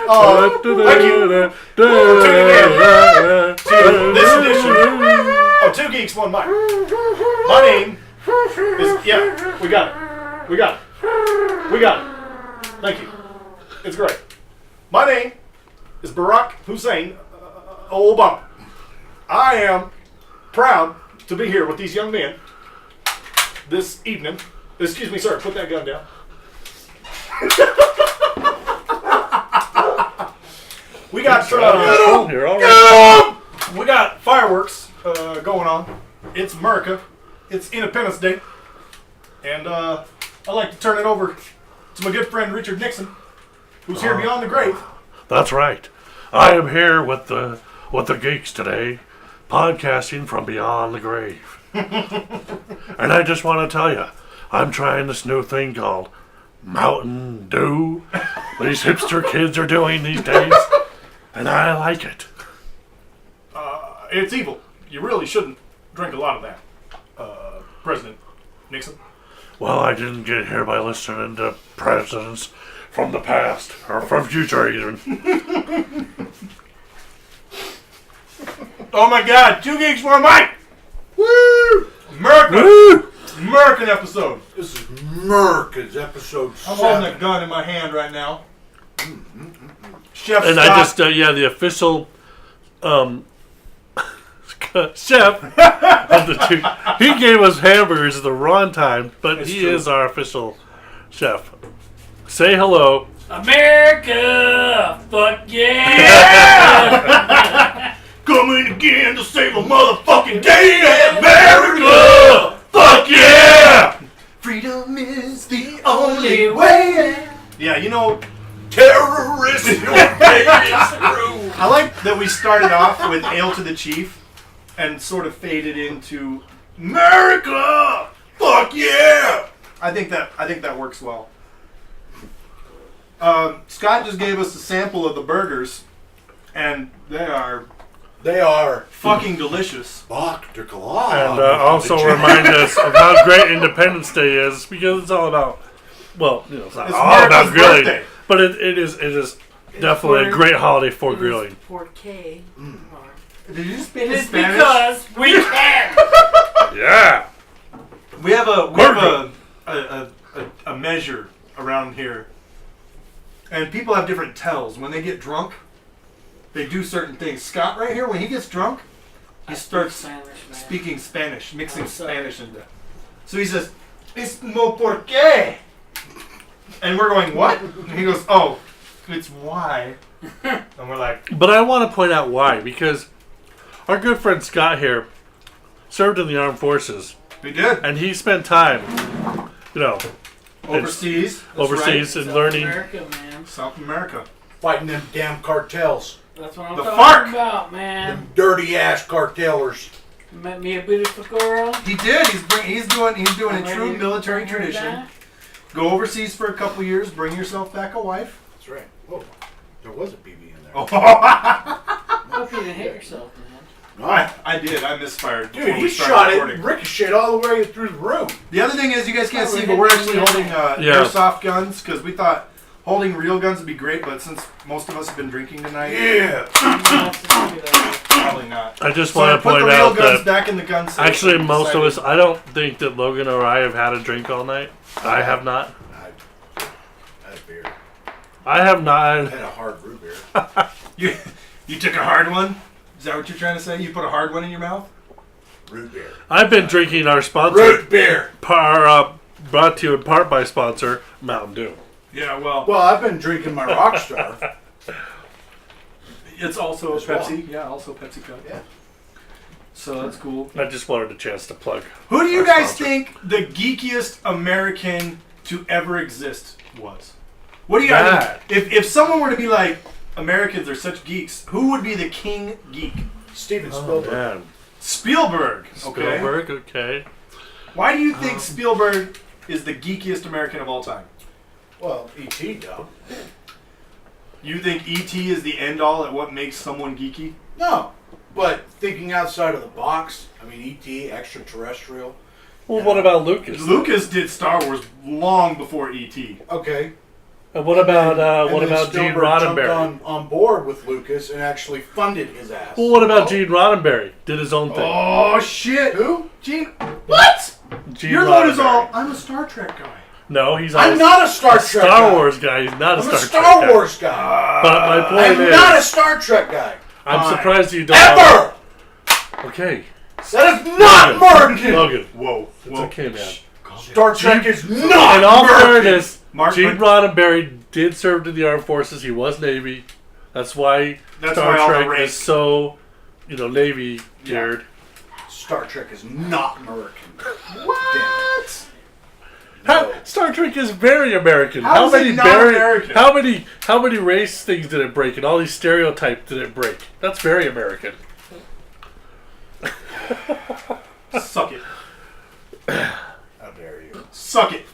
Oh, thank you. To this edition of 2 Geeks, 1 Mic. My name is... Yeah, we got it. We got it. Thank you. It's great. My name is Barack Hussein Obama. I am proud to be here with these young men this evening. Excuse me, sir. Put that gun down. We got we got fireworks going on. It's Murica. It's Independence Day, and I'd like to turn it over to my good friend Richard Nixon, who's here beyond the grave. That's right. I am here with the geeks today, podcasting from beyond the grave. And I just want to tell you, I'm trying this new thing called Mountain Dew. These hipster kids are doing these days, and I like it. It's evil. You really shouldn't drink a lot of that, President Nixon. Well, I didn't get here by listening to presidents from the past, or from future even. Oh my God, 2 Geeks, 1 Mic! Woo! America! Woo! American episode. This is Murica's episode 7. I'm holding a gun in my hand right now. Chef And Scott. I just, the official chef of the two. He gave us hamburgers at the wrong time, but It's he true. is our official chef. Say hello. America! Fuck yeah! Coming again to save a motherfucking day, America! Fuck yeah! Freedom is the only way. Yeah, you know, Terrorists, your day is through. I like that we started off with Hail to the Chief and sort of faded into America! Fuck yeah! I think that works well. Scott just gave us a sample of the burgers, and they are fucking delicious. Bach de Kalal. And also remind us of how great Independence Day is, because it's all about, it's not It's all about America's grilling, birthday. but it is definitely a great holiday for grilling. 4K. Did you speak It in is Spanish? because we can. Yeah. We have a measure around here, and people have different tells. When they get drunk, they do certain things. Scott right here, when he gets drunk, he starts speaking Spanish, mixing Spanish into it. So he says, "Es no por qué," and we're going, "What?" And he goes, "Oh, it's why," and we're like, But I want to point out why, because our good friend Scott here served in the armed forces, "We did and he spent time, overseas, that's overseas right. and learning. America, man. South America." Fighting them damn cartels. That's what I'm The talking FARC. about, man. Them dirty ass cartelers. Met me a beautiful girl. He did. He's doing a Ready true to military bring her tradition. back? Go overseas for a couple years, bring yourself back a wife. That's right. Oh, there was a BB in there. Oh, Hope you didn't hit yourself, man. I did. I misfired. Dude, before he we started shot recording. it ricocheted all the way through the room. The other thing is, you guys can't Oh, see, we but we're hit actually the holding Yeah. airsoft guns because we thought holding real guns would be great, but since most of us have been drinking tonight, Yeah. probably not. I just So want to put the point real out guns that back in the gun safe. actually most of us, Decided- I don't think that Logan or I have had a drink all night. I have not. I had a beer. I have I not. had a hard root beer. You took a hard one. Is that what you're trying to say? You put a hard one in your mouth? Root beer. I've been drinking our sponsor, Root beer. brought to you in part by sponsor, Mountain Dew. Yeah. Well, Well, I've been drinking my Rockstar. it's also a As well. Pepsi. Yeah, also Pepsi Cup. Yeah. So that's cool. I just wanted a chance to plug. Who do you our guys sponsor. think the geekiest American to ever exist was? What do you guys think? If someone were to be like, Americans are such geeks, who would be the king geek? Steven Oh, Spielberg. man. Spielberg. Okay. Spielberg, okay. Why do you think Spielberg is the geekiest American of all time? Well, E.T. though. You think E.T. is the end all at what makes someone geeky? No, but thinking outside of the box. I mean, E.T. extraterrestrial. Well, what about Lucas? Lucas did Star Wars long before E.T. Okay, And what about And then Gene Spielberg Roddenberry? jumped on board with Lucas and actually funded his ass. Well, what about Gene Roddenberry? Did his own thing. Oh shit! Who? Gene? What? Gene You're the one who's Roddenberry. all. I'm a Star Trek guy. No, he's I'm not a Star Trek guy. Star Wars guy. He's not I'm a a Star Trek Star guy. Wars guy. But my point I'm is, not a Star Trek guy. I'm Fine. surprised you don't. Ever! Okay. That is not American! Logan. Whoa. It's okay, man. Star Trek is not In all American! fairness, Mark, Gene Roddenberry did serve in the armed forces. He was Navy. That's why That's Star why all the Trek rank- is so, Navy geared. Star Trek is not American. What? No. Star Trek is very American. How is it not American? How many race things did it break, and all these stereotypes did it break? That's very American. Suck it. How dare you? Suck it.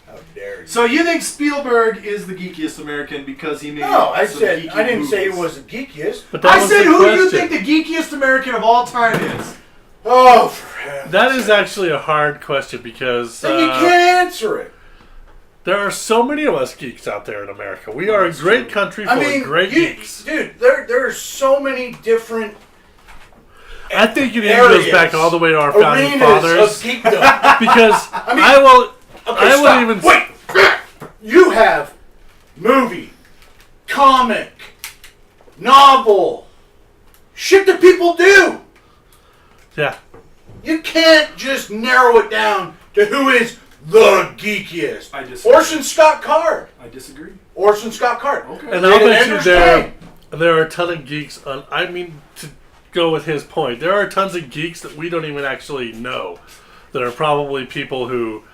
How dare you? So you think Spielberg is the geekiest American because he made No, I some said geeky I didn't say he movies. was the geekiest. But that I was said the who do you question. think the geekiest American of all time is? Oh, for heaven's That is sake. actually a hard question because Then you can't answer it. there are so many of us geeks out there in America. We are a great country full I mean, of great geeks. dude, there are so many different I think it even goes areas, back all the way to our founding arenas fathers. of geekdom. Because mean, I will Okay, stop. even Wait. You have movie, comic, novel, shit that people do. Yeah. You can't just narrow it down to who is the geekiest. I disagree. Orson Scott Card. I disagree. Orson Scott Card. Okay. And I'll David bet you Anders there are a ton of geeks on. I mean, to go with his point, there are tons of geeks that we don't even actually know. That are probably people who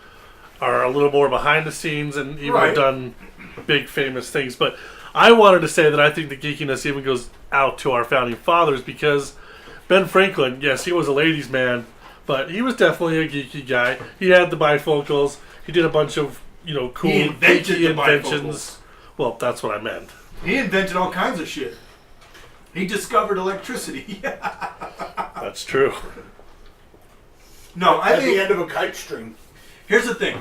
are a little more behind the scenes and even Right. have done big famous things. But I wanted to say that I think the geekiness even goes out to our founding fathers because Ben Franklin, yes, he was a ladies' man, but he was definitely a geeky guy. He had the bifocals. He did a bunch of cool He invented geeky the inventions. Well, that's what I meant. He invented all kinds of shit. He discovered electricity. That's true. No, I At think the end of a kite string. here's the thing.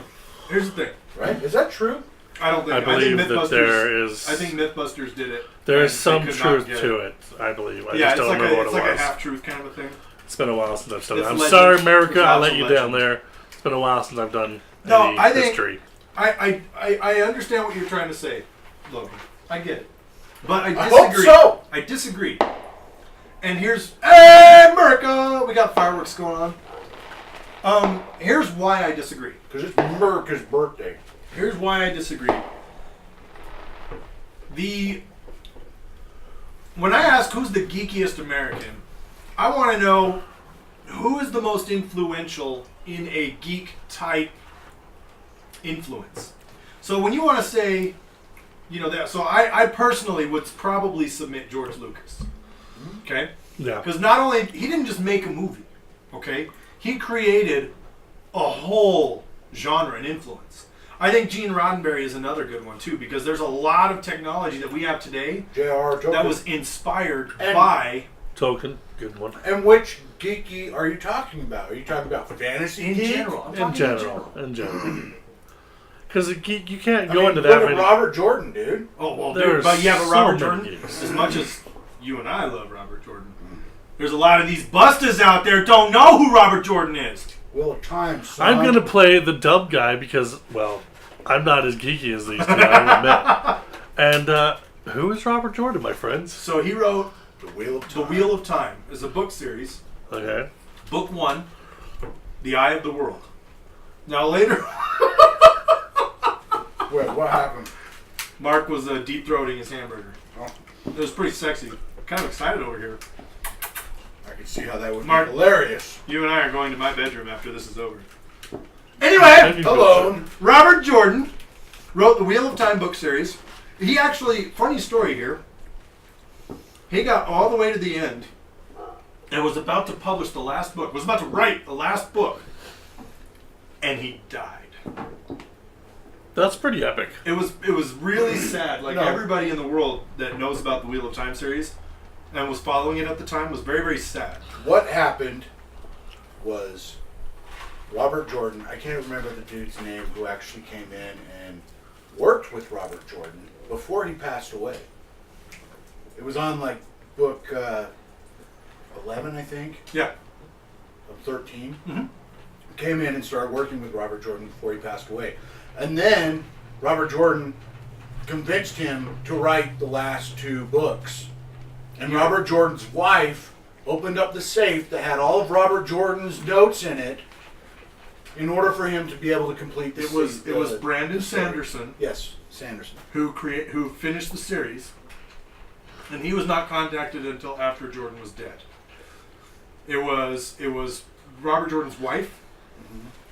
Right? Is that true? I don't think. I believe think that Mythbusters, there is. I think Mythbusters did it. there and is they some could not truth get to it. I believe. I Yeah, just don't remember what it's it like was. a half truth kind of a thing. It's been a while since I've done it. It's I'm legend. sorry, America. It's I also let you down legend. there. It's been a while since I've done No, any I think- history. I understand what you're trying to say, Logan. I get it, but I I disagree. hope so. I disagree. And here's hey, Murica, we got fireworks going on. Here's why I disagree. Because it's America's birthday. Here's why I disagree. When I ask who's the geekiest American, I want to know who is the most influential in a geek type influence. So when you want to say, that, so I personally would probably submit George Lucas. Okay? Yeah. Because not only, he didn't just make a movie, okay? He created a whole genre and influence. I think Gene Roddenberry is another good one too, because there's a lot of technology that we have today J.R. Tolkien. that was inspired And- by Token. Good one. And which geeky are you talking about? Are you talking about fantasy in geek? general. I'm In talking general. In general. Because you can't I go mean, into look that at many. Robert Jordan, dude. Oh well, There are dude, but yeah, but so Robert many Jordan, geeks. as much as you and I love Robert Jordan, there's a lot of these bustas out there don't know who Robert Jordan is. Wheel of Time, son. I'm going to play the dub guy because, well, I'm not as geeky as these two, I admit. And who is Robert Jordan, my friends? So he wrote The Wheel of The Time. Wheel of Time is a book series. Okay. Book 1, The Eye of the World. Now later, Wait, what happened? Mark was deep throating his hamburger. Oh, It was pretty sexy. Kind of excited over here. I can see how that would Mark. be hilarious. You and I are going to my bedroom after this is over. And Anyway, you go, Alone. Robert Jordan wrote the Wheel of Time book series. He actually, funny story here, he got all the way to the end and was about to publish the last book, was about to write the last book, and he died. That's pretty epic. It was really sad. Like No. everybody in the world that knows about the Wheel of Time series and was following it at the time was very, very sad. What happened was Robert Jordan, I can't remember the dude's name who actually came in and worked with Robert Jordan before he passed away. It was on like book 11, I think, Yeah. of 13. Mm-hmm. Came in and started working with Robert Jordan before he passed away. And then Robert Jordan convinced him to write the last 2 books. And Robert Jordan's wife opened up the safe that had all of Robert Jordan's notes in it in order for him to be able to complete the It was Brandon Sanderson Yes, Sanderson. who finished the series, and he was not contacted until after Jordan was dead. It was Robert Jordan's wife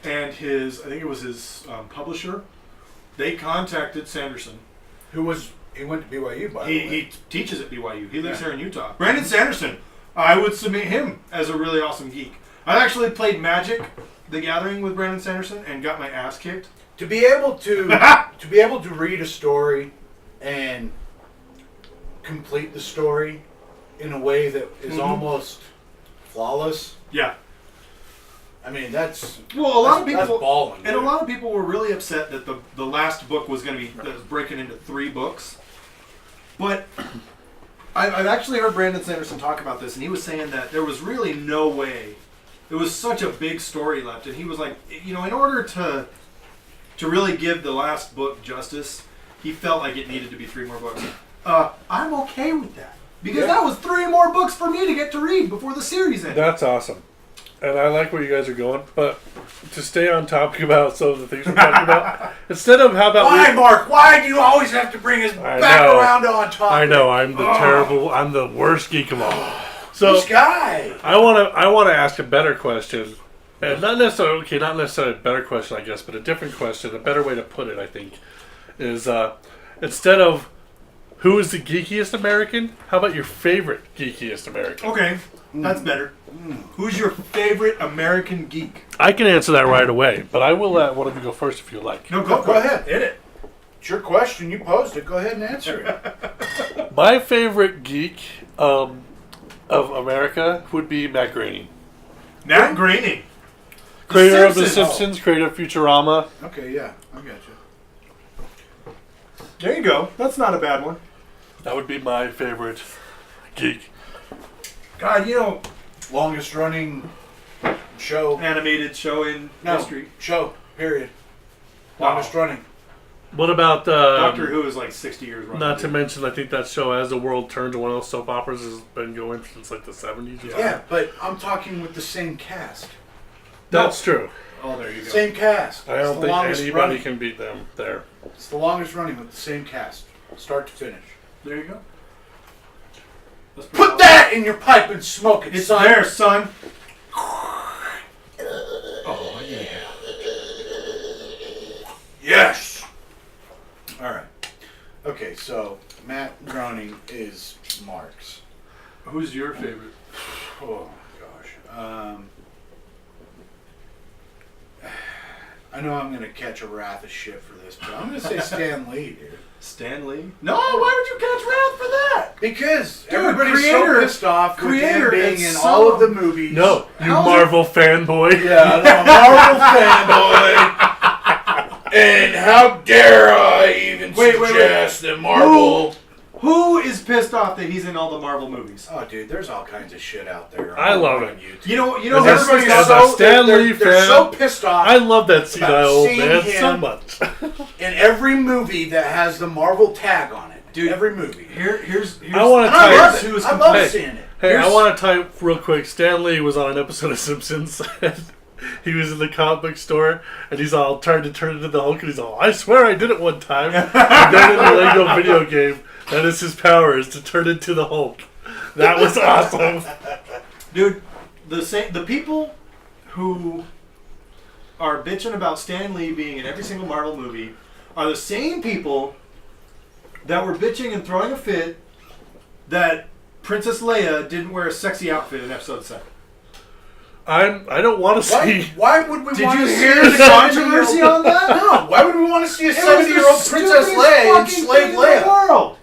and his publisher. They contacted Sanderson. He went to BYU, by the way. He teaches at BYU. He lives here in Utah. Brandon Sanderson. I would submit him as a really awesome geek. I actually played Magic: The Gathering with Brandon Sanderson and got my ass kicked. To be able to read a story and complete the story in a way that is almost flawless. Yeah. I mean, that's Well, a lot of that's people balling, and a dude. lot of people were really upset that the last book was going to be breaking into 3 books. But I've actually heard Brandon Sanderson talk about this, and he was saying that there was really no way. It was such a big story left, and he was like, in order to really give the last book justice, he felt like it needed to be 3 more books. I'm okay with that because that was 3 more books for me to get to read before the series ended. That's awesome. And I like where you guys are going, but to stay on topic about some of the things we're talking about, instead of how about Why, Mark? Why do you always have to bring us I back know. around on topic? I know I'm the worst geek of all. So This guy. I want to ask a better question, and not necessarily a better question, I guess, but a different question. A better way to put it, I think, is instead of who is the geekiest American, how about your favorite geekiest American? Okay, that's better. Who's your favorite American geek? I can answer that right away, but I will let one of you go first if you like. No, Go ahead. Hit it. It's your question. You posed it. Go ahead and answer it. My favorite geek of America would be Matt Groening. Matt Groening. Creator of The Simpsons. Simpsons, creator of Futurama. Okay, yeah. I got you. There you go. That's not a bad one. That would be my favorite geek. God, Longest running show. animated show in history. Show. Period. Wow. Longest running. What about Doctor Who is like 60 years running. Not to mention, I think that show, As the World Turns, one of those soap operas, has been going since like the 70s. Or Yeah, but I'm talking with the same cast. That's true. Oh, there you go. Same cast. I It's don't the think longest anybody running. can beat them there. It's the longest running with the same cast, start to finish. There you go. That's pretty Put that in your pipe and smoke it, It's son. there, son. Oh, yeah. Yes. All right. Okay, so Matt Groening is Mark's. Who's your favorite? Oh gosh. I know I'm gonna catch a wrath of shit for this, but I'm gonna say Stan Lee, dude. Stan Lee? No, why would you catch wrath for that? Because Dude, everybody's creator- so pissed off with him creator being is in so- all of the movies. No, you How's Marvel fanboy. Yeah, I'm a Marvel fanboy. And how dare I even Wait. suggest that Marvel... Who is pissed off that he's in all the Marvel movies? Oh, dude, there's all kinds of shit out there. I love on it. YouTube. You know, As everybody's as so... a Stan Lee they're fan, so pissed off I love that senile old seeing man him- so much. in every movie that has the Marvel tag on it. Dude, every movie. Here's I want And to I type. love it. who's I love Hey. seeing it. Hey, I Here's- want to type real quick. Stan Lee was on an episode of Simpsons. He was in the comic book store, and he's all trying to turn into the Hulk, and he's all, I swear I did it one time. And then in the Lego video game, that is his power, is to turn into the Hulk. That was awesome. Dude, the people who are bitching about Stan Lee being in every single Marvel movie are the same people that were bitching and throwing a fit that Princess Leia didn't wear a sexy outfit in Episode 7. I don't want to see... Why would we Did want you to hear see the controversy on that? No. Why would we want to see a It was 70-year-old the Princess stupidest Leia and fucking Slave thing in the Leia? world.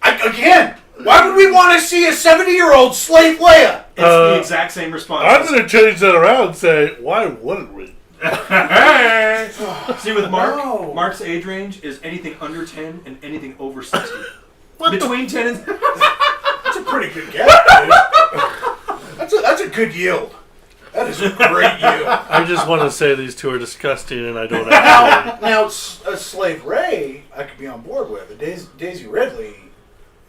Again, why would we want to see a 70-year-old Slave Leia? It's the exact same response. I'm going to change that around and say, why wouldn't we? See, with Mark, No. Mark's age range is anything under 10 and anything over 60. Between 10 and... That's a pretty good guess, dude. That's a good yield. That is a great yield. I just want to say these two are disgusting, and I don't actually. Now, Slave Ray, I could be on board with. But Daisy Ridley,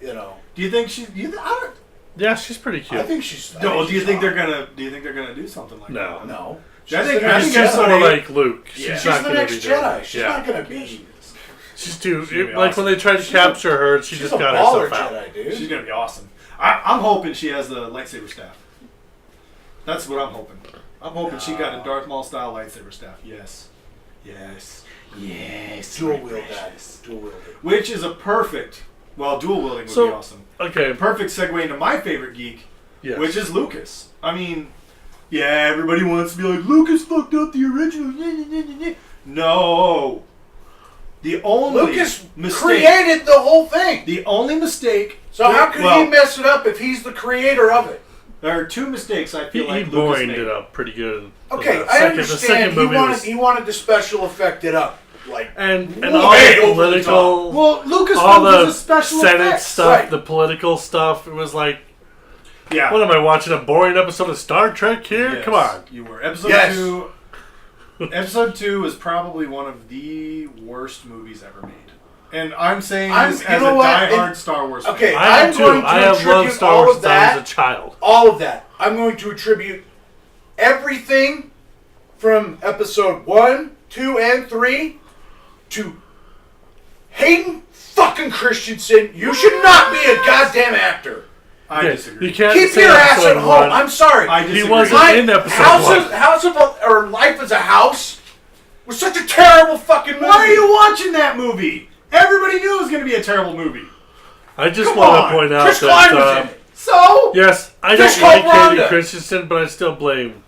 you know. Do you think she's... Yeah, she's pretty cute. I think she's. No, do you think they're hot. gonna? Do you think they're gonna do something like No. that? No. I think the next She's that's sort Jedi. of like Luke. Yeah. She's She's not the gonna next be doing Jedi. it. She's Yeah. not gonna be. She's too. She's gonna be Like awesome. when they tried to capture her, she She's just a got baller herself out. Jedi, dude. She's gonna be awesome. I'm hoping she has the lightsaber staff. That's what I'm hoping. I'm hoping she got a Darth Maul style lightsaber staff. Yes. Dual wield that. Dual wield it. Which is a perfect. Well, dual wielding would So- be awesome. Okay. Perfect segue into my favorite geek, Yes. which is Lucas. I mean, yeah, everybody wants to be like, Lucas fucked up the original. No. The only Lucas mistake. created the whole thing. The only mistake. So how could well, he mess it up if he's the creator of it? There are two mistakes I feel He like Lucas boringed made. it up pretty good. in Okay, the I second- understand. The second movie was, He wanted the special effect it up, like and way all the over the political, Well, Lucas all was the a special Senate effects. stuff, right. the political stuff. It was like, Yeah. what am I watching? A boring episode of Star Trek here? Yes, Come on. You were. Episode Yes. 2. Episode 2 is probably one of the worst movies ever made. And I'm saying this you as a know what? diehard And- Star Wars okay. fan. I am I'm too. going to I have loved attribute Star all Wars of since I was that- a child. all of that. I'm going to attribute everything from episode 1, 2, and 3 to Hayden fucking Christensen. You should not be a goddamn actor. I Okay, disagree. You can't Keep say your ass episode at home. one. I'm sorry. I He disagree. wasn't in episode one. House of or Life as a House was such a terrible fucking movie. Why are you watching that movie? Everybody knew it was going to be a terrible movie. I just Come want on. to point out Chris that Klein was in it. So? yes, I Fish don't like Called Hayden Rhonda. Christensen, but I still blame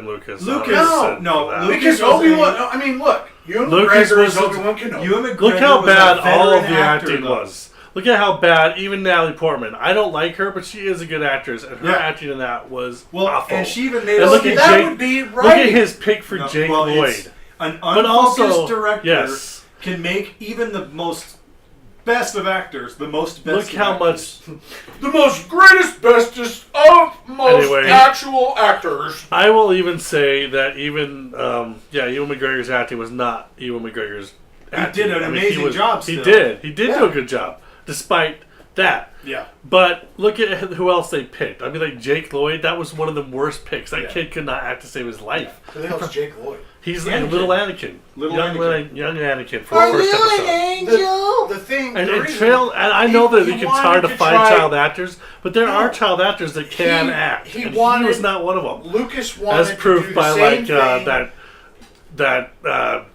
Lucas. Lucas- for no, that. Lucas- Because was Obi-Wan, a- I mean, look, Ewan Lucas McGregor was is a- Obi-Wan Kenobi. Ewan McGregor Look how was a bad all of veteran the actor, acting though. was. Look at how bad even Natalie Portman. I don't like her, but she is a good actress, and her Yeah. acting in that was Well, awful. and she even made And us look at that Jake- would be Look at right. his pick for No, Jake well, Lloyd. it's An But unfocused also, director yes. can make even the most best of actors the most best Look of how actors. much The most greatest, bestest of most Anyway. actual actors. I will even say that even Ewan McGregor's acting was not Ewan McGregor's acting. did an I mean, amazing job He still. did. He did do a Yeah. good job, despite that. Yeah. But look at who else they picked. I mean, like Jake Lloyd, that was one of the worst picks. That Yeah. kid could not act to save his life. Who the hell's Jake Lloyd? He's Anakin. little Anakin. Little young, Anakin. young Anakin for the first episode. The thing, And, the and, reason and I know that he it's wanted hard to to find try- child actors, but there No. are child actors that can He- act. he and he wanted- was not one of them. Lucas wanted As to proof do the by same thing. that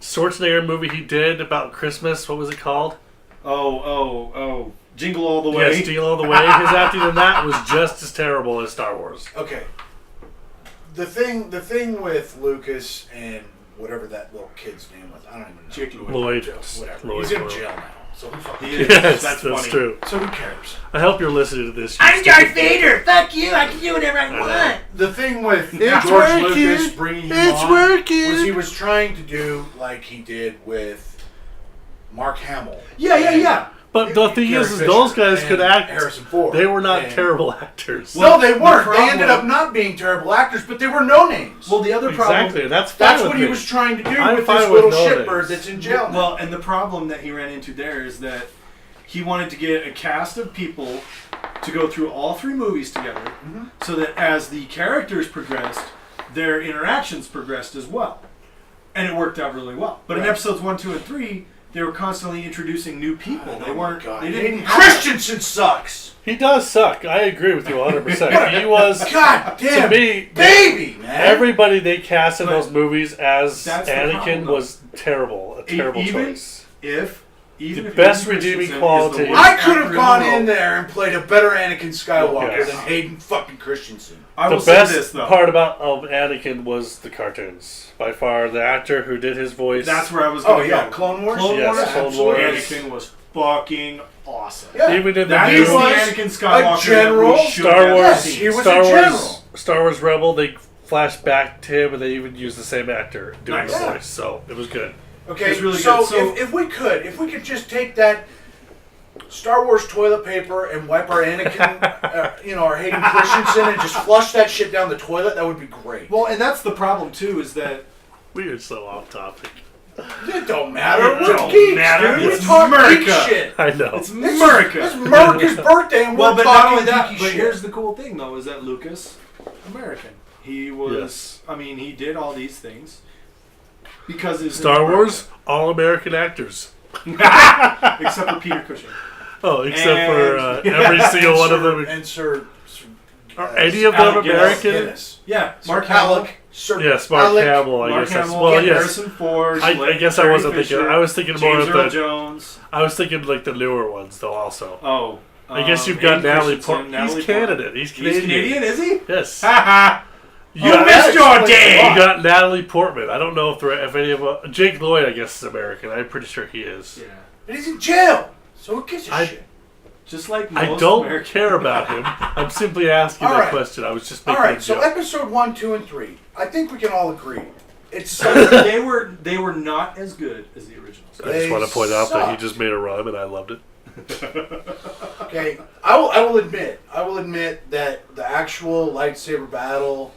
Schwarzenegger movie he did about Christmas. What was it called? Oh. Jingle All the Way. Yeah, Steal All the Way. His acting in that was just as terrible as Star Wars. Okay. The thing with Lucas and whatever that little kid's name was, I don't even know. Jake Lloyd. Lloyd. Whatever. Lloyd He's in Lloyd. jail now, so who fucking He cares? is. Yes, That's that's funny. true. So who cares? I hope you're listening to this. you I'm stupid- Darth Vader. Fuck you. I can do whatever I want. The thing with It's George working. Lucas bringing him It's on working. was he was trying to do like he did with Mark Hamill. Yeah. But the thing Gary is Fisher those guys and could act. Harrison Ford. They were not And- terrible actors. No, they the weren't. They problem- ended up not being terrible actors, but they were no names. Well, the other problem. Exactly. That's fine That's with what he me. was trying to do I'm with fine this with little no shitbird names. that's in jail now. Well, and the problem that he ran into there is that he wanted to get a cast of people to go through all three movies together, so that as the characters progressed, their interactions progressed as well, and it worked out really well. But in Right. episodes 1, 2, and 3, they were constantly introducing new people. They Oh my weren't. God. They didn't. Hayden have- Christensen sucks. He does suck. I agree with you 100%. He was, God to damn, me, baby, man. everybody they cast in But those movies as that's the Anakin problem, though. was terrible. A terrible even choice. Even The if best Hayden redeeming Christensen quality is the is- worst I could have actor gone the world, in there and played a better Anakin Skywalker Yes. than Hayden fucking Christensen. I The will say best this though. part of Anakin was the cartoons. By far, the actor who did his voice. That's where I was going Oh to yeah, go. Clone Wars. Clone Yes, Wars. Clone Wars. Anakin was fucking awesome. Yeah. even in the That new is the was Anakin Skywalker a general. that we should Star have Wars. Yes, he was Star a Wars. general. Star Wars Rebel. They flash back to him, and they even used the same actor doing Nice. the voice, so it was good. Okay, It's really so, good. So- if we could just take that Star Wars toilet paper and wipe our Anakin, our Hayden Christensen, and just flush that shit down the toilet, that would be great. Well, and that's the problem too, is that We are so off topic. It don't matter. It We're don't geeks, matter. dude. We It's talk geek Murica. shit. I know. it's It's Murica. Murica's birthday, and Well, we're but not talking only that, geeky but shit. here's the cool thing though, is that Lucas, American. He was, Yes. I mean, he did all these things because it's Star Wars, all American actors. except for Peter Cushing. Oh, except for And- every single one of them. And Sir Are any of them Alec Guinness. American? Guinness. Yeah, Mark Mark Hamill. Alec. Sir Yes, Mark Alec. Hamill. I Mark guess that's Hamill, well. Yes, Harrison Ford. I guess I Carrie wasn't thinking. Fisher, I was thinking more James of Earl the. Jones. I was thinking like the newer ones though. Also, Oh, I guess you've got Hayden Natalie Christensen, Portman. Natalie He's Portman. Canadian. He's He's Canadian. Canadian, is he? Yes. Haha. You You got, missed your explains day. a lot. you got Natalie Portman. I don't know if any of Jake Lloyd. I guess is American. I'm pretty sure he is. Yeah. But he's in jail, so who gives a I- shit? Just like I most don't American. care about him. I'm simply asking All that right. question. I was just All making a right, so joke. episode 1, 2, and 3. I think we can all agree. It's so they were not as good as the originals. I just want to point out that he sucked. just made a rhyme and I loved it. okay. I will admit that the actual lightsaber battle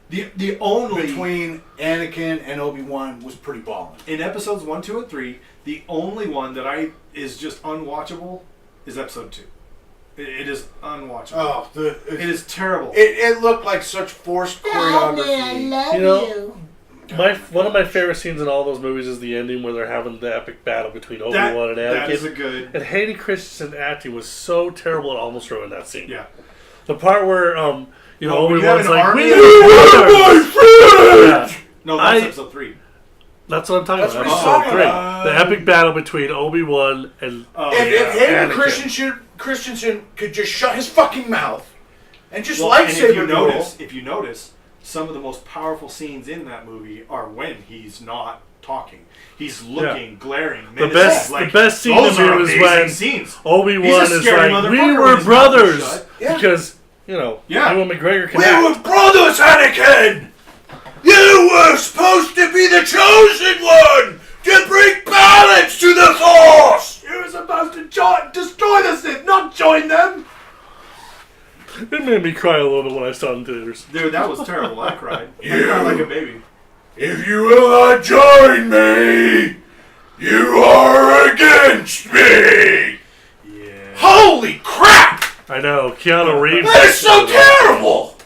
The only between Anakin and Obi-Wan was pretty ballin'. in episodes 1, 2, and 3, the only one that is just unwatchable is episode 2. It is unwatchable. Oh, It is terrible. It looked like such forced choreography. You know, one of my favorite scenes in all those movies is the ending where they're having the epic battle between Obi-Wan and Anakin. That is a good. And Hayden Christensen acting was so terrible it almost ruined that scene. Yeah. The part where when you Obi-Wan's have an like, army "We of- are brothers!" Yeah. No, that's I- episode 3. That's what I'm talking That's about. what he's Episode talking 3. about. The epic battle between Obi-Wan and If Hayden Anakin. Christensen could just shut his fucking mouth and just Well, and lightsaber duel. if you notice, some of the most powerful scenes in that movie are when he's not talking. He's looking, glaring. The menacing, best scene those to me are was amazing when scenes. Obi-Wan He's a is scary like, we motherfucker were when his mouth is brothers. shut. Yeah. Because, Yeah. Ewan McGregor can We act. were brothers, Anakin! You were supposed to be the chosen one to bring balance to the Force! You were supposed to destroy the Sith, not join them. It made me cry a little bit when I saw it in theaters. Dude, that was terrible. I cried. I cried like a baby. If you will not join me, you are against me! Yeah. Holy crap! I know, Keanu Reeves. That is so terrible!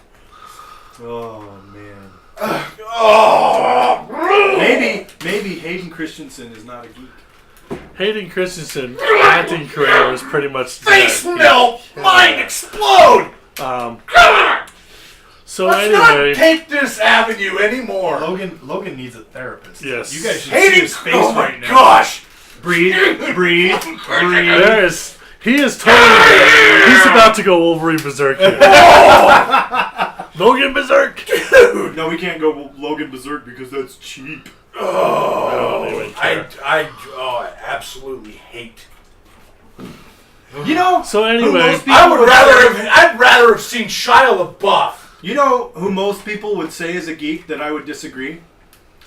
Oh man. Oh, Maybe Hayden Christensen is not a geek. Hayden Christensen's acting career is pretty much face dead. melt! Mind explode! So Let's anyway, not take this avenue anymore. Logan needs a therapist. Yes. You guys should see Hayden, his face oh my right now. gosh! Breathe, breathe, breathe. he is totally, he's about to go Wolverine Berserk here. Logan Berserk! No, we can't go Logan Berserk because that's cheap. I don't even care. I absolutely hate. You know. So who anyway, most people I'd rather have seen Shia LaBeouf. You know who most people would say is a geek that I would disagree?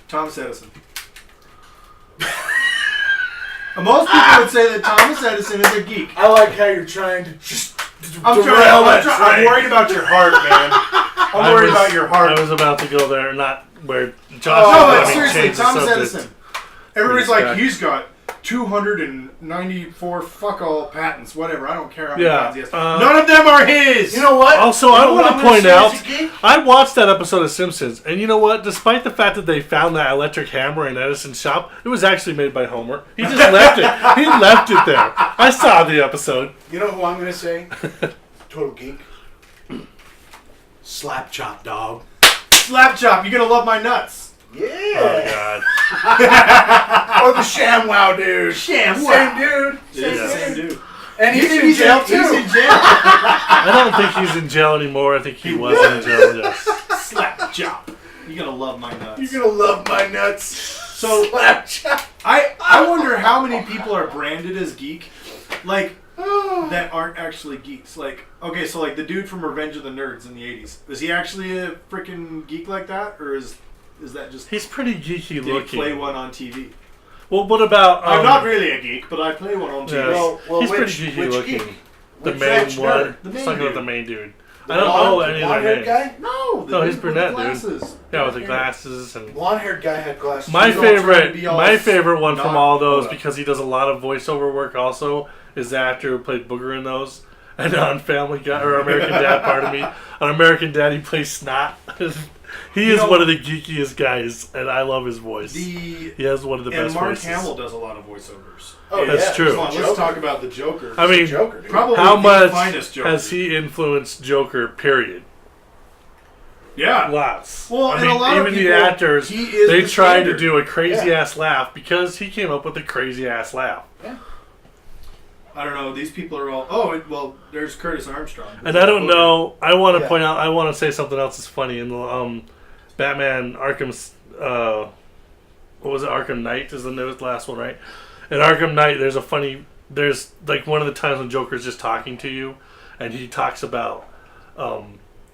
Thomas Edison. Most people would say that Thomas Edison is a geek. I like how you're trying to just I'm worried about your heart, man. I'm worried about your heart. I was about to go there, not where Josh No, let but me seriously, change the Thomas subject. Edison. Everybody's Please, like, guy. he's got 294 fuck all patents, whatever. I don't care how many Yeah, patents he has. None of them are his. You know what? Also, You I know what want I'm to gonna point say out, as a geek? I watched that episode of Simpsons, and you know what? Despite the fact that they found that electric hammer in Edison's shop, it was actually made by Homer. He just left it. He left it there. I saw the episode. You know who I'm gonna say? Total geek. Slap chop dog. Slap chop, you're gonna love my nuts. Oh, Yeah. God. Or the ShamWow dude. ShamWow. Same dude. It is the Yeah. same dude. And he's in jail too. He's in jail. I don't think he's in jail anymore. I think he was in jail, yes. Slap chop. You're gonna love my nuts. You're gonna love my nuts. So Slap chop. I wonder how many people are branded as geek like that aren't actually geeks. Like, okay, so like the dude from Revenge of the Nerds in the 80s, is he actually a freaking geek like that, or is that just He's pretty geeky did he looking. play one on TV? Well, what about? I'm not really a geek, but I play one on TV. Yeah. Well, He's which pretty geeky looking. geek? The Which main nerd? one. The main Talking about dude. the main dude. The I don't know any of their blonde-haired names. guy? No, No, he's dude with brunette, the dude. glasses. Yeah, with the glasses and. Blonde-haired guy had glasses. My He's all trying to favorite, be all my favorite one from not- all those, Hold up. because he does a lot of voiceover work. Also, is the actor who played Booger in those, and on Family Guy or American Dad. Pardon me, on American Dad he plays Snot. He is one of the geekiest guys, and I love his voice. He has one of the And best Mark voices. Hamill does a lot of voiceovers. Oh, That's yeah, true. Come on, let's talk about the Joker. I mean, Joker, dude. Probably how the much finest Joker. has he influenced Joker? Period. Yeah. Lots. Well, I and mean, a lot of even the people, actors, he is they the tried to standard. do a crazy ass laugh because he came up with a crazy ass laugh. I don't know. These people are all. Oh, well, there's Curtis Armstrong. And I don't know. I want to Yeah. point out. I want to say something else that's funny in the Batman Arkham's. What was it? Arkham Knight is the last one, right? In Arkham Knight, there's a funny. There's like one of the times when Joker's just talking to you, and he talks about.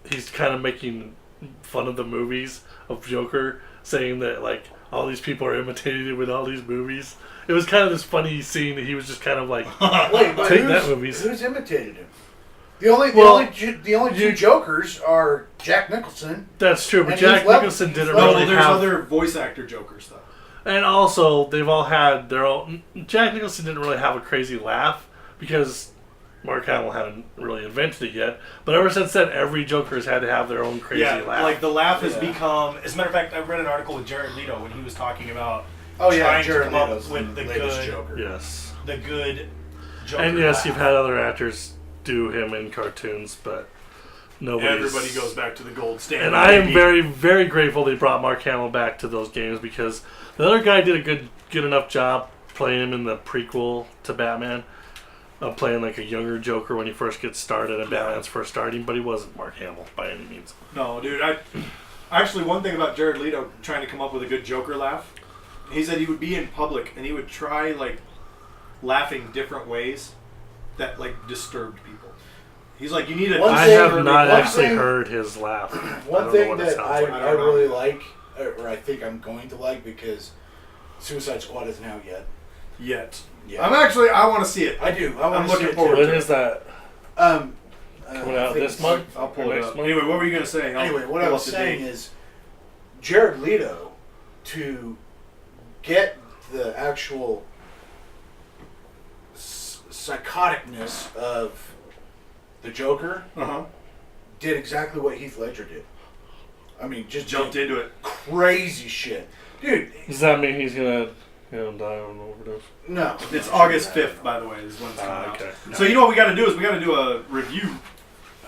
He's kind of making fun of the movies of Joker, saying that like all these people are imitating him with all these movies. It was kind of this funny scene that he was just kind of like, Wait, but take that movies. who's imitated him? The only two Jokers are Jack Nicholson. That's true, but And Jack Heath Ledger. Nicholson didn't Heath No, really Ledger. there's have. other voice actor Jokers though. And also, they've all had their own. Jack Nicholson didn't really have a crazy laugh because Mark Hamill hadn't really invented it yet. But ever since then, every Joker has had to have their own crazy laugh. like the laugh has become. As a matter of fact, I read an article with Jared Leto when he was talking about Oh yeah, trying Jared to come Leto's up with the latest good, Joker. yes. the good Joker. And yes, laugh. you've had other actors do him in cartoons, but nobody. Everybody goes back to the gold standard. And I am baby. very, very grateful they brought Mark Hamill back to those games because the other guy did a good enough job playing him in the prequel to Batman, playing like a younger Joker when he first gets started and Batman's first starting, but he wasn't Mark Hamill by any means. No, dude. Actually, one thing about Jared Leto trying to come up with a good Joker laugh, he said he would be in public and he would try like laughing different ways that like disturbed people. He's like, you need a. One I thing- have not one actually thing- heard his laugh. I One don't know thing what it that sounds I, like. I I don't know. really like, or I think I'm going to like, because Suicide Squad isn't out yet. Yet. Yeah. I want to see it. I do. I I'm want to looking see it forward too. When is that Um, coming I out? think This it's- month? I'll pull Or it next up. month? Anyway, what were you gonna say? Anyway, what I pull was up the saying date. is, Jared Leto, to get the actual psychoticness of the Joker, did exactly what Heath Ledger did. I mean, just jumped did into it. crazy shit, dude. Does that mean he's gonna die of an overdose? No, It's no, August no. 5th, by the way, is when it's coming Okay. out. So you know what we got to do is we got to do a review,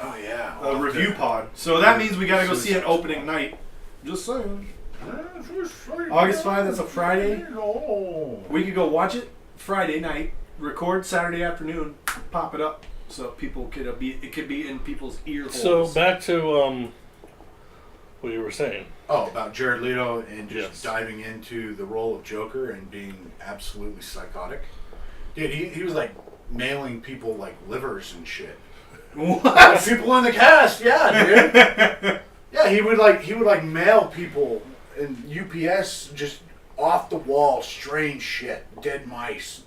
Oh yeah, a review pod. So that means we got to go see it opening night. Just saying. August 5th, that's a Friday. We could go watch it Friday night, record Saturday afternoon, pop it up, so people could it could be in people's ear holes. So back to what you were saying. Oh, about Jared Leto and just Yes. diving into the role of Joker and being absolutely psychotic. Dude, he was like mailing people like livers and shit. What? People in the cast, yeah, dude. Yeah, he would like mail people in UPS just off the wall, strange shit, dead mice,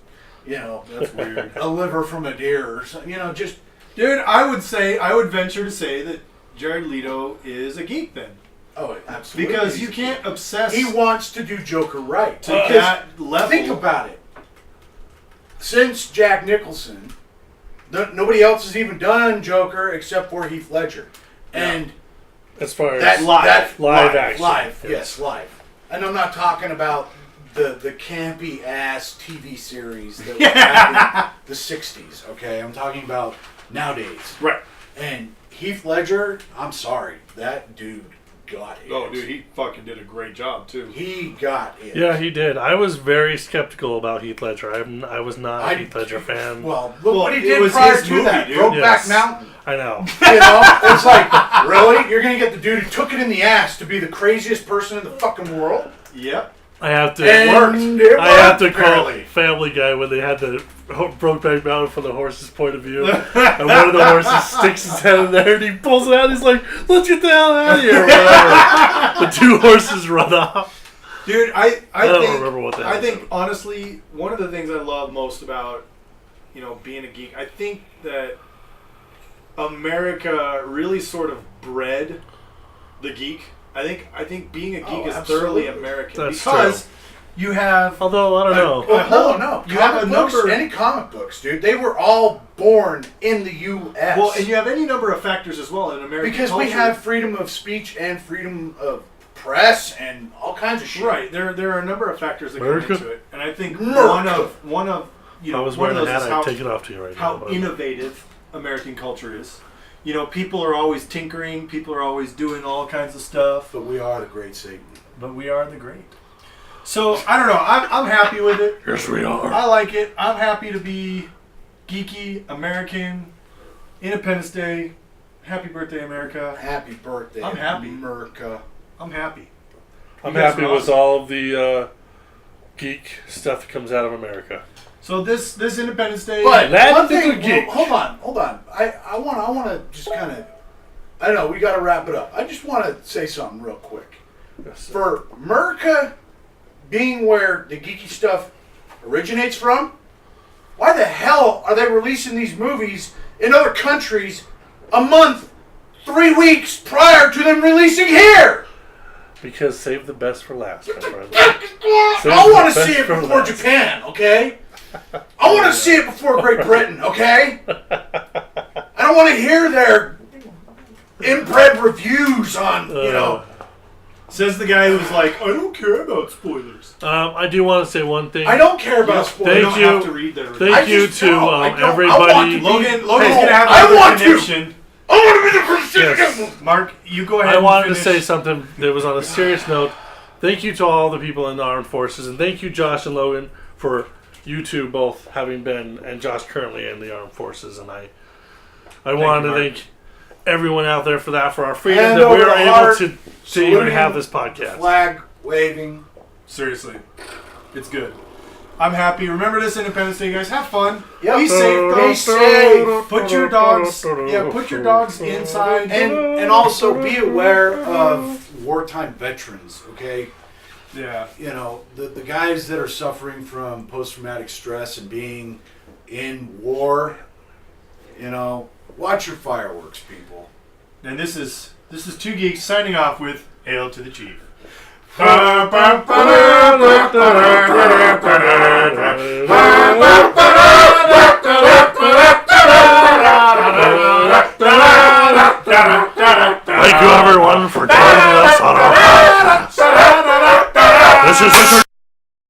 you know, That's weird. a liver from a deer, or something, you know, just Dude, I would venture to say that Jared Leto is a geek then. oh, absolutely. Because you can't obsess He wants to do Joker right. to Because that level. think about it. Since Jack Nicholson, nobody else has even done Joker except for Heath Ledger, and As far as that live action, live, yes. yes, live. And I'm not talking about the campy ass TV series that was back in the '60s. Okay, I'm talking about nowadays. Right. And Heath Ledger, I'm sorry, that dude got it. Oh, dude, he fucking did a great job too. He got it. Yeah, he did. I was very skeptical about Heath Ledger. I was not a Heath Ledger fan. Well, look what he it did was prior his to movie, that. dude. Brokeback Yes. Mountain. I know. You know, it's like, really? You're gonna get the dude who took it in the ass to be the craziest person in the fucking world? Yep. I have to. And it worked, I have to call apparently. Family Guy when they had the Brokeback Mountain from the horse's point of view, and one of the horses sticks his head in there and he pulls it out. He's like, "Let's get the hell out of here!" Whatever. The two horses run off. Dude, I don't think, remember what the hell I it think said. honestly, one of the things I love most about, being a geek, I think that America really sort of bred the geek. I think being a geek is thoroughly absolutely. American That's because you have Although I don't know. Well, no. You have a Comic books, number- any comic books, dude. They were all born in the U.S. well, and you have any number of factors as well in American because culture. we have freedom of speech and freedom of press and all kinds of shit. Right, there are a number of factors that America? come into it, and I think America. one of I was one wearing of a those hat. is I'd take it off to you right now. how but- innovative American culture is. People are always tinkering. People are always doing all kinds of stuff. But we are the great Satan. But we are the great. So I don't know. I'm happy with it. Yes, we are. I like it. I'm happy to be geeky American. Independence Day. Happy birthday, America. Happy birthday, I'm happy. America. I'm happy. I'm You guys happy are with awesome. all of the geek stuff that comes out of America. So this Independence Day. But That's one the thing, geek. hold on. I want to just kind of. I know we got to wrap it up. I just want to say something real quick. Yes, sir. For Murica being where the geeky stuff originates from, why the hell are they releasing these movies in other countries a month, 3 weeks prior to them releasing here? Because save the best for last, my friend. I want to the see best it for before last. Japan, okay? I want to see it before Great Britain, okay? I don't want to hear their inbred reviews on, Says the guy who's like, I don't care about spoilers. I do want to say one thing. I don't care about You spoilers. don't you. have to read their review. I Thank you just to don't. I don't. I everybody. want to be- Logan's Hey, gonna have I another want to. connection. I want to be the first Yes. Mark, you go ahead. I and wanted to finish. say something that was on a serious note. Thank you to all the people in the armed forces, and thank you, Josh and Logan, for you two both having been, and Josh currently in the armed forces. And I wanted to Mark. thank everyone out there for that, for our freedom, Hand that we over are able heart, to even saluting, have this podcast. Flag waving. Seriously, it's good. I'm happy. Remember this Independence Day, guys. Have fun. Yep. Be safe. Be safe. Put your dogs. Yeah, put your dogs inside. And also be aware of wartime veterans, okay? Yeah. The guys that are suffering from post-traumatic stress and being in war, watch your fireworks, people. And this is Two Geeks signing off with Hail to the Chief. Thank you, everyone, for joining us on our podcast. This is